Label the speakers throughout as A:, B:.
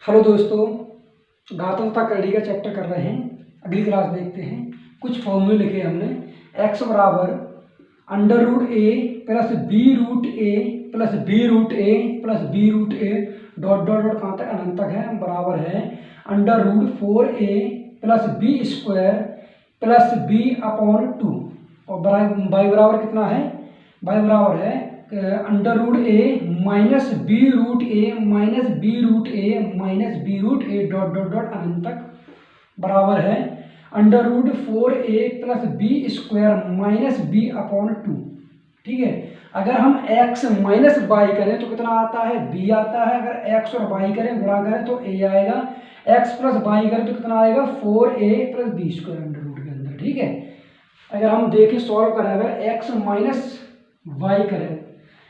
A: Hello दोस्तों, घातांकता कड़ी का चैप्टर कर रहे हैं। अगली क्लास देखते हैं। कुछ फॉर्मूले लिखे हमने। x बराबर under root a plus b root a plus b root a plus b root a dot dot dot कहाँ तक अनंत तक है, बराबर है under root 4a plus b square plus b upon 2। और बाई बराबर कितना है? बाई बराबर है under root a minus b root a minus b root a minus b root a dot dot dot अनंत तक, बराबर है under root 4a plus b square minus b upon 2। ठीक है, अगर हम x माइनस बाई करें तो कितना आता है? b आता है। अगर x और बाई करें, गुणा करें तो a आएगा। x प्लस बाई करें तो कितना आएगा? 4a plus b square under root के अंदर। ठीक है, अगर हम देखें सॉल्व करें, अगर x माइनस वाई करें,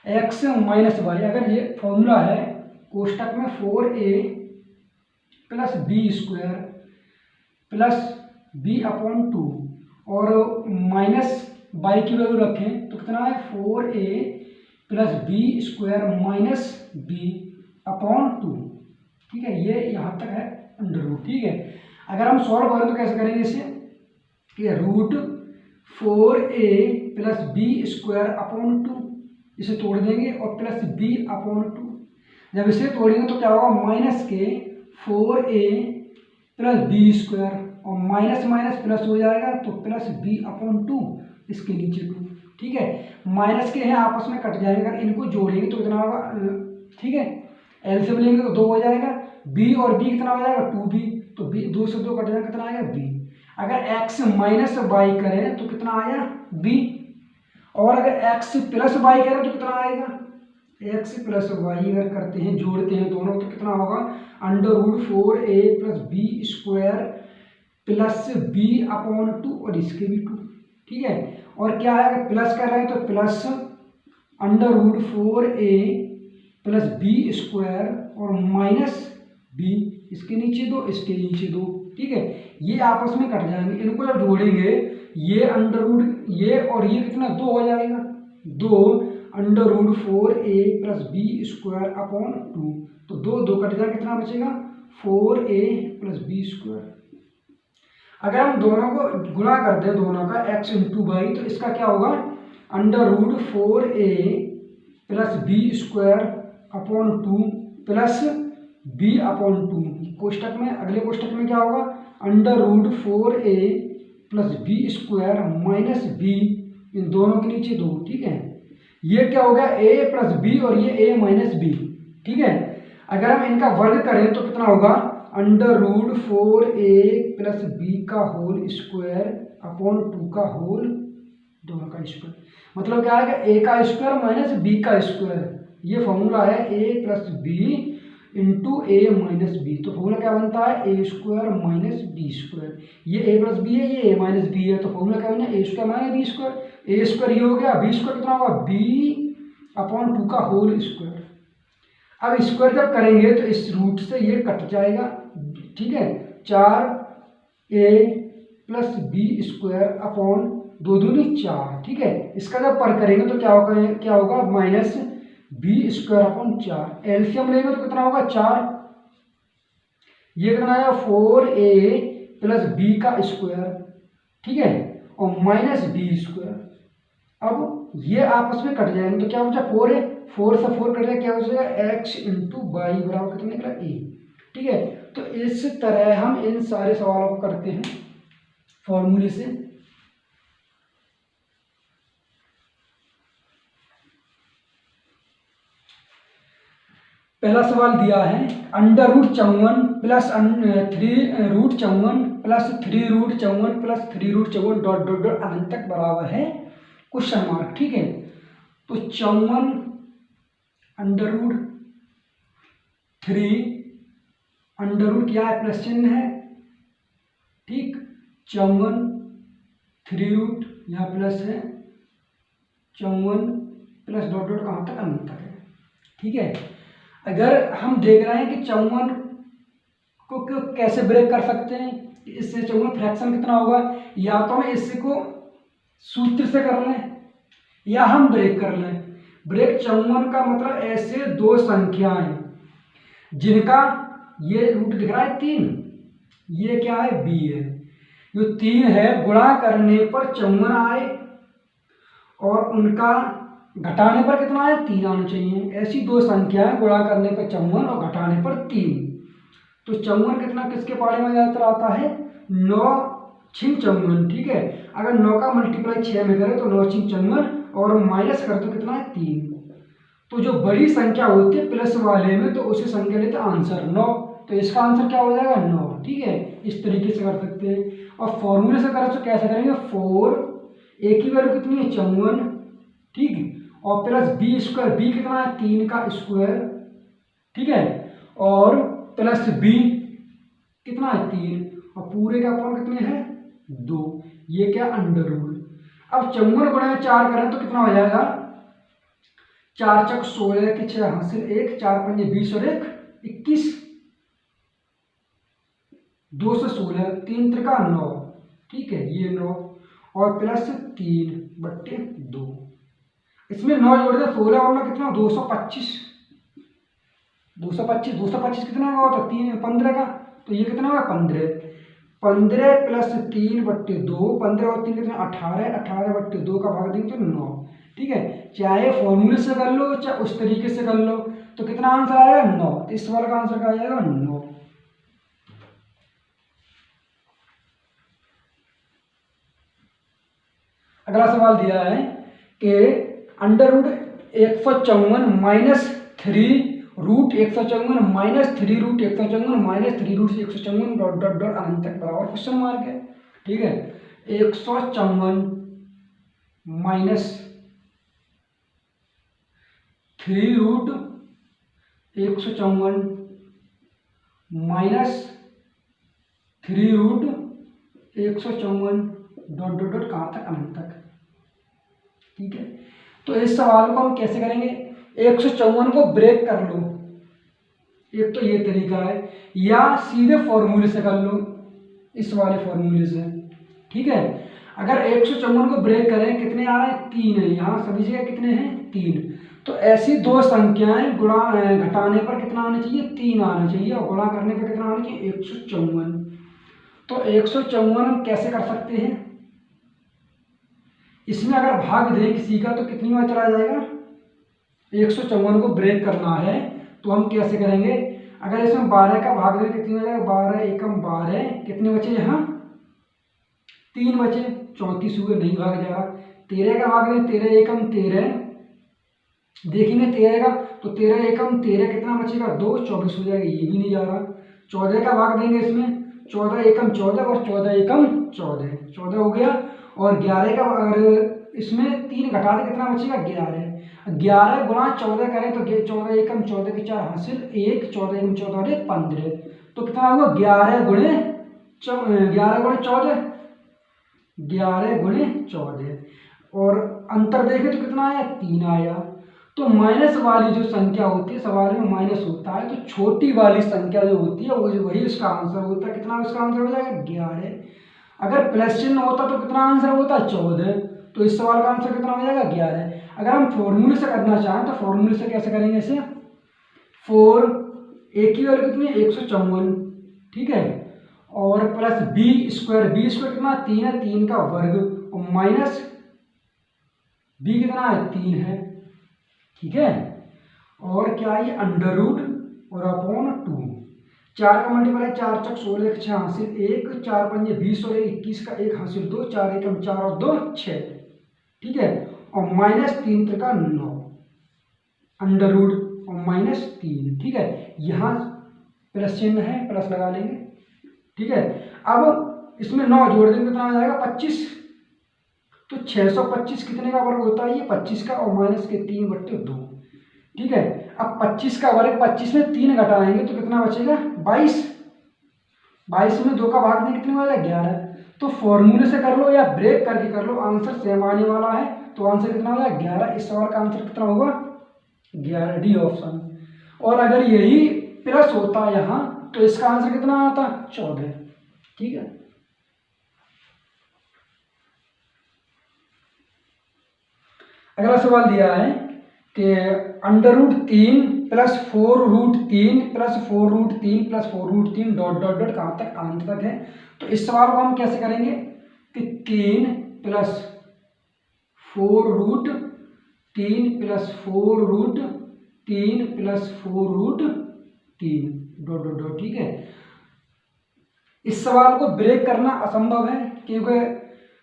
A: x माइनस वाई, अगर ये फॉर्मूला है कोष्टक में 4a plus b square plus b upon 2 और माइनस बाई की वैल्यू रखें तो कितना है? 4a plus b square minus b upon 2। ठीक है, ये यहाँ तक है अंडर रूट। ठीक है, अगर हम सॉल्व करें तो कैसे करेंगे इसे? कि root 4a plus b square upon 2, इसे तोड़ देंगे और प्लस बी अपॉन 2। जब इसे तोड़ेंगे तो क्या होगा? माइनस के 4a प्लस बी स्क्वायर और माइनस माइनस प्लस हो जाएगा तो प्लस बी अपॉन 2, इसके नीचे 2। ठीक है, माइनस के हैं आपस में कट जाएंगे, अगर इनको जोड़ेंगे तो कितना होगा? ठीक है, एलसीएम लेंगे तो 2 हो जाएगा। b और b कितना हो जाएगा? 2b। तो b 2 से 2 कट जाएगा, कितना आएगा? b। अगर x माइनस बाई करें तो कितना आया? b। और अगर x प्लस वाई करें तो कितना आएगा? x प्लस वाई अगर करते हैं, जोड़ते हैं दोनों तो कितना होगा? Under root 4a plus b square plus b upon 2 और इसके भी 2। ठीक है, और क्या है? अगर प्लस कर रहे हैं तो plus under root 4a plus b square और माइनस बी, इसके नीचे 2 इसके नीचे 2। ठीक है, ये आपस में कट जाएंगे, इनको जब जोड़ेंगे ये अंडर रूट ये और ये कितना? 2 हो जाएगा। 2 under root 4a plus b square upon 2, तो 2 2 कट जाएगा, कितना बचेगा? 4a plus b square. अगर हम दोनों को गुणा कर दें, दोनों का x इंटू बाई, तो इसका क्या होगा? Under root 4a plus b square upon 2 plus b upon 2। कोष्टक में, अगले कोष्टक में क्या होगा? Under root 4a plus b square minus b, इन दोनों के नीचे 2। ठीक है, ये क्या हो गया? a प्लस बी और ये a माइनस बी। ठीक है, अगर हम इनका वर्ग करें तो कितना होगा? Under root 4a plus b का होल स्क्वायर अपॉन 2 का होल, दोनों का स्क्वायर। मतलब क्या है? a का स्क्वायर माइनस b का स्क्वायर। ये फॉर्मूला है a plus b into a minus b. तो फॉर्मूला क्या बनता है? A square minus b square. ये a प्लस बी है, ये a माइनस बी है, तो फॉर्मूला क्या बना? ए स्क्वायर माइनस बी स्क्वायर। ए स्क्वायर ये हो गया, बी स्क्वायर कितना होगा? बी अपॉन 2 का होल स्क्वायर। अब स्क्वायर जब करेंगे तो इस रूट से ये कट जाएगा। ठीक है, 4a plus b square upon 2 दूनी 4। ठीक है, इसका जब पर करेंगे तो क्या होगा? Minus b square upon 4। LCM लेंगे तो कितना होगा? 4। ये कितना आया? 4a प्लस बी का स्क्वायर। ठीक है, और माइनस बी स्क्वायर। अब ये आपस में कट जाएंगे तो क्या बचा? 4 है, 4 से 4 कट जाएगा, क्या हो जाएगा? x इंटू बाई बराबर कितना निकला? a। ठीक है, तो इस तरह हम इन सारे सवालों को करते हैं फॉर्मूले से। पहला सवाल दिया है under root 54 plus 3 root 54 plus 3 root 54 plus 3 root 54 dot dot dot अनंत तक बराबर है क्वेश्चन मार्क। ठीक है, तो 54 अंडर रूट 3 अंडर रूट क्या है? प्लस चिन्ह है। ठीक, 54 3 रूट यहाँ प्लस है, 54 प्लस डॉट डॉट कहाँ तक? अनंत तक है। ठीक है, अगर हम देख रहे हैं कि 54 को कैसे ब्रेक कर सकते हैं, इससे 54 फ्रैक्शन कितना होगा? या तो हम इससे को सूत्र से कर लें या हम ब्रेक कर लें। ब्रेक 54 का मतलब ऐसे दो संख्याएं जिनका ये रूट दिख रहा है 3, ये क्या है b है, जो 3 है गुणा करने पर 54 आए और उनका घटाने पर कितना आए 3 आना चाहिए। ऐसी दो संख्याएं गुणा करने पर 54 और घटाने पर 3। तो 54 कितना किसके पाड़े में ज्यादातर आता है, 9 छिंग 54, ठीक है। अगर 9 का मल्टीप्लाई 6 में करें तो 9 छिंग 54 और माइनस कर तो कितना है 3। तो जो बड़ी संख्या होती है प्लस वाले में तो उसी संख्या लेते आंसर 9, तो इसका आंसर क्या हो जाएगा 9, ठीक है। इस तरीके से कर सकते हैं। और फॉर्मूले से करें तो कैसे करेंगे, 4 a की वैल्यू कितनी है 54, ठीक, और प्लस बी स्क्वायर, बी कितना है 3 का स्क्वायर, ठीक है, और प्लस बी कितना है 3 और पूरे का अपॉन कितने हैं 2, ये क्या अंडर रूल। अब 54 गुणा 4 करें तो कितना हो जाएगा, 4 चक 16 के 6 हासिल 1, 4 पंजे 20 और 1 21, 2 से 16, 3 त्रिका 9, ठीक है, ये 9 और प्लस 3/2, इसमें 9 जोड़ दे 16 और 9 कितना 225, 225 कितना का होता 15 का, तो ये कितना होगा 15 प्लस 3/2, 15 और 3 कितना 18, 18/2 का भाग देंगे तो 9, ठीक है। चाहे फॉर्मूले से कर लो चाहे उस तरीके से कर लो, तो कितना आंसर आएगा 9, तो इस वाले का आंसर क्या आ जाएगा 9। अगला सवाल दिया है कि under root 154 minus 3 root 154 minus 3 root 154 minus 3 root 154 dot dot dot अनंत तक बराबर क्वेश्चन मार्क है, ठीक है। 154 minus 3 root 154 minus 3 root 154 dot dot dot कहाँ तक अनंत तक, ठीक है। तो इस सवाल को हम कैसे करेंगे, 154 को ब्रेक कर लो, एक तो ये तरीका है, या सीधे फॉर्मूले से कर लो, इस वाले फॉर्मूले से, ठीक है। अगर 154 को ब्रेक करें कितने आ रहे हैं 3 है, यहाँ सभी जगह कितने हैं 3, तो ऐसी दो संख्याएं गुणा घटाने पर कितना आना चाहिए 3 आना चाहिए और गुणा करने पर कितना आना चाहिए 154। तो 154 हम कैसे कर सकते हैं, इसमें अगर भाग दें किसी का तो कितनी बार चला जाएगा, 154 को ब्रेक करना है तो हम कैसे करेंगे, अगर इसमें 12 का भाग दें कितनी हो जाएगा, 12 एकम 12, कितने बचे यहाँ 3 बचे, 34 हुए नहीं भाग जाएगा। 13 का भाग दें 13 एकम 13, देखेंगे 13 का तो 13 एकम 13 कितना बचेगा 2, 24 हो जाएगा, ये भी नहीं जा रहा। 14 का भाग देंगे इसमें 14 एकम 14 और 14 एकम 14, 14 हो गया। और 11 का अगर इसमें 3 घटा दे कितना बचेगा 11, 11 गुणा 14 करें तो 14 एकम 14 के 4 हासिल 1, 14 एकम 14 और 1 15, तो कितना होगा 11 गुणे 14, 11 गुणे 14, और अंतर देखें तो कितना आया 3 आया। तो माइनस वाली जो संख्या होती है, सवाल में माइनस होता है, तो छोटी वाली संख्या जो होती है वही उसका आंसर होता है। कितना उसका आंसर हो जाएगा 11। अगर प्लस चिन्ह होता तो कितना आंसर होता 14, तो इस सवाल का आंसर कितना हो जाएगा 11। अगर हम फॉर्मूले से करना चाहें तो फॉर्मूले से कैसे करेंगे, इसे 4 a की वैल्यू कितनी है 154, ठीक है, और प्लस बी स्क्वायर कितना 3 है, 3 का वर्ग, और माइनस बी कितना है 3 है, ठीक है, और क्या ये अंडर रूट और अपॉन 2, 4 का मल्टीप्लाई 4 चक 16 6 हासिल 1, 4 पंजे 20 और 21 का 1 हासिल 2, 4 एकम 4 और 2 6, ठीक है, और माइनस 3 त्रिका 9, अंडर रूट और माइनस 3, ठीक है। यहाँ प्लस चिन्ह है, प्लस लगा लेंगे, ठीक है। अब इसमें 9 जोड़ देंगे कितना आ जाएगा 25, तो 625 कितने का वर्ग होता है ये 25 का, और माइनस के 3/2, ठीक है। अब 25 का वर्ग 25 में 3 घटाएंगे तो कितना बचेगा 22, 22 में 2 का भाग दें कितने हो जाएगा 11। तो फॉर्मूले से कर लो या ब्रेक करके कर लो, आंसर सेम आने वाला है, तो आंसर कितना हो जाएगा 11। इस सवाल का आंसर कितना होगा 11, डी ऑप्शन। और अगर यही प्लस होता यहाँ तो इसका आंसर कितना आता 14, ठीक है। अगला सवाल दिया है under root 3 plus 4√3 plus 4√3 plus 4√3 dot dot dot कहाँ तक, अनंत तक है। तो इस सवाल को हम कैसे करेंगे कि 3 plus 4√3 plus 4√3 plus 4√3 dot dot dot, ठीक है। इस सवाल को ब्रेक करना असंभव है क्योंकि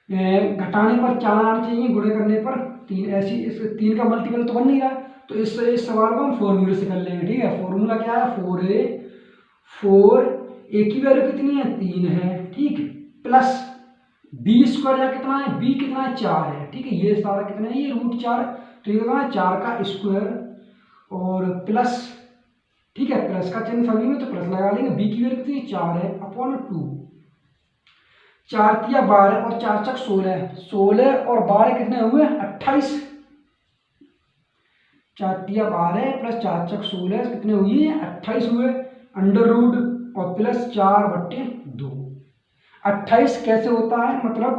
A: घटाने पर 4 आना चाहिए, गुणे करने पर 3, ऐसी इस 3 का मल्टीपल तो बन नहीं रहा। तो इस सवाल को हम फॉर्मूले से कर लेंगे, ठीक है। फॉर्मूला क्या है, 4 ए की वैल्यू कितनी है 3 है, ठीक, प्लस b² या कितना है, b कितना है 4 है, ठीक है। ये सारा कितना है, ये √4, तो ये कितना है 4 का स्क्वायर और प्लस, ठीक है, प्लस का चिन्ह सभी में तो प्लस लगा लेंगे। b की वैल्यू कितनी 4 है अपॉन 2, 4 तिया 12 और 4 चक 16, 16 और 12 कितने हुए 28, 4 तिया 12 प्लस 4 चक 16 कितने हुए 28 हुए, अंडर रूट और प्लस 4/2। 28 कैसे होता है, मतलब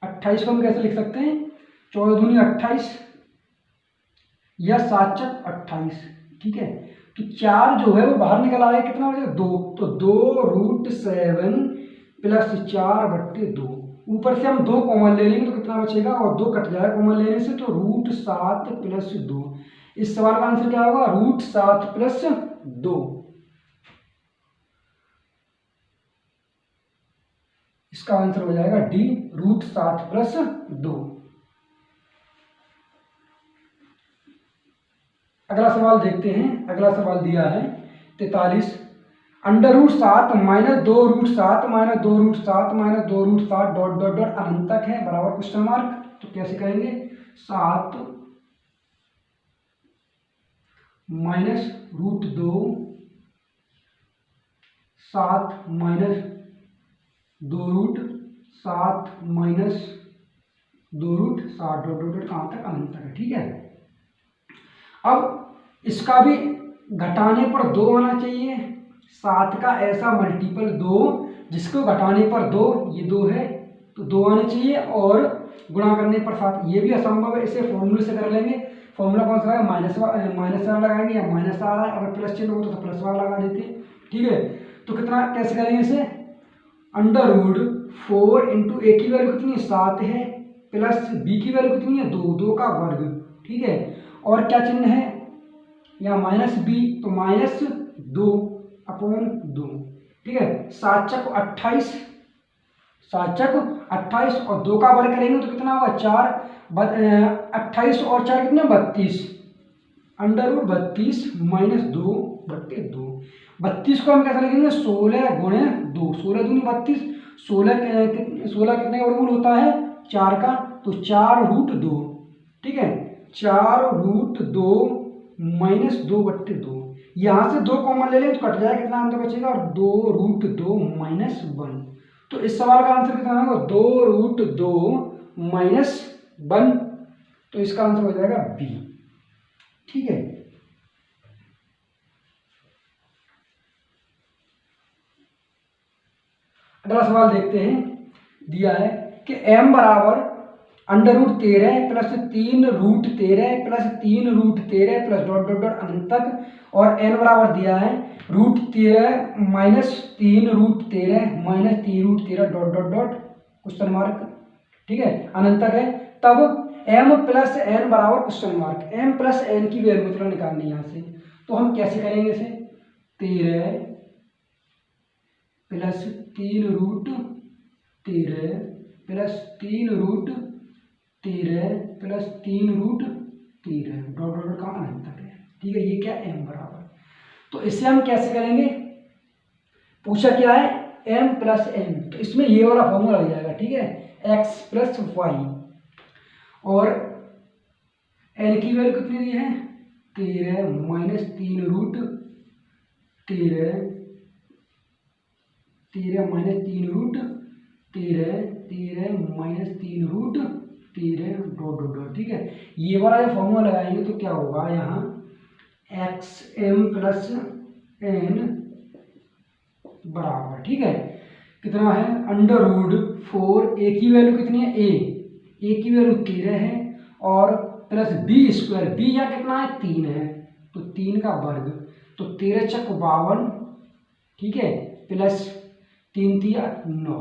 A: 28 को हम कैसे लिख सकते हैं, 14 दूनी 28 या 7 चक 28, ठीक है। तो 4 जो है वो बाहर निकल आएगा, कितना बचेगा 2, तो 2√7 प्लस 4/2, ऊपर से हम 2 कॉमन ले लेंगे तो कितना बचेगा, और 2 कट जाएगा कॉमन लेने से, तो √7 प्लस 2। इस सवाल का आंसर क्या होगा, √7 प्लस 2। इसका आंसर हो जाएगा डी, √7 प्लस 2। अगला सवाल देखते हैं। अगला सवाल दिया है 43, under root 7 minus 2√7 minus 2√7 minus 2√7 dot dot dot अनंत तक है बराबर क्वेश्चन मार्क। तो कैसे करेंगे, 7 minus √2, 7 minus 2√7 minus 2√7 dot dot dot कहाँ तक, अनंत तक है, ठीक है। अब इसका भी घटाने पर 2 आना चाहिए, 7 का ऐसा मल्टीपल 2 जिसको घटाने पर 2, ये 2 है तो 2 आने चाहिए, और गुणा करने पर 7, ये भी असंभव है। इसे फॉर्मूले से कर लेंगे। फॉर्मूला कौन सा है, माइनस वाला लगाएंगे, या माइनस आ रहा है अगर प्लस चिन्ह हो तो प्लस वाला लगा देते हैं, ठीक है। तो कितना कैसे करेंगे इसे, अंडर रूट 4 इंटू ए की वैल्यू कितनी है 7 है, प्लस बी की वैल्यू कितनी है 2, 2 का वर्ग, ठीक है। और क्या चिन्ह है या माइनस बी, तो -2 अपॉन 2, ठीक है। 7 चक 28, 7 चक 28 और 2 का वर्ग करेंगे तो कितना होगा 4, 28 और 4 कितने 32, अंडर रूट 32 माइनस 2/2। 32 को हम कैसे लिखेंगे, 16 गुणे 2, 16 दूनी 32, 16 कितने का वर्गमूल होता है 4 का, तो 4√2, ठीक है। 4√2 माइनस 2/2, यहाँ से 2 कॉमन ले लें तो कट जाएगा, कितना आंसर बचेगा, और 2√2 माइनस 1। तो इस सवाल का आंसर कितना होगा, 2√2 माइनस 1, तो इसका आंसर हो जाएगा बी, ठीक है। अगला सवाल देखते हैं। दिया है कि m बराबर under root 13 plus 3√13 plus 3√13 plus dot dot dot अनंत तक, और n बराबर दिया है √13 minus 3√13 minus 3√13 dot dot dot question mark, ठीक है, अनंत तक है। तब m प्लस n बराबर question mark, m plus n की वैल्यू मतलब निकालनी यहाँ से, तो हम कैसे करेंगे इसे, 13 plus 3√13 plus 3√13 plus 3√13 dot dot का अनंत तक है, ठीक है। ये क्या m बराबर, तो इसे हम कैसे करेंगे, पूछा क्या है m प्लस n, तो इसमें ये वाला फॉर्मूला लग जाएगा, ठीक है, x प्लस वाई, और n की वैल्यू कितनी दी है 13 minus 3√13, 13 minus 3√13, 13 minus 3√13 dot dot dot, ठीक है। ये वाला जो फॉर्मूला लगाएंगे तो क्या होगा, यहाँ xm प्लस n बराबर, ठीक है, कितना है अंडर रूट 4, ए की वैल्यू कितनी है a की वैल्यू 13 है, और प्लस बी स्क्वायर, बी यहाँ कितना है 3 है तो 3 का वर्ग, तो 13 चक 52, ठीक है, प्लस 3 3 9,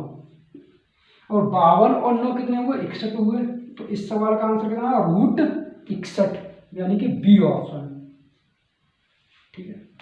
A: और 52 और 9 कितने हुए 61 हुए। तो इस सवाल का आंसर कितना √61, यानी कि बी ऑप्शन, ठीक है।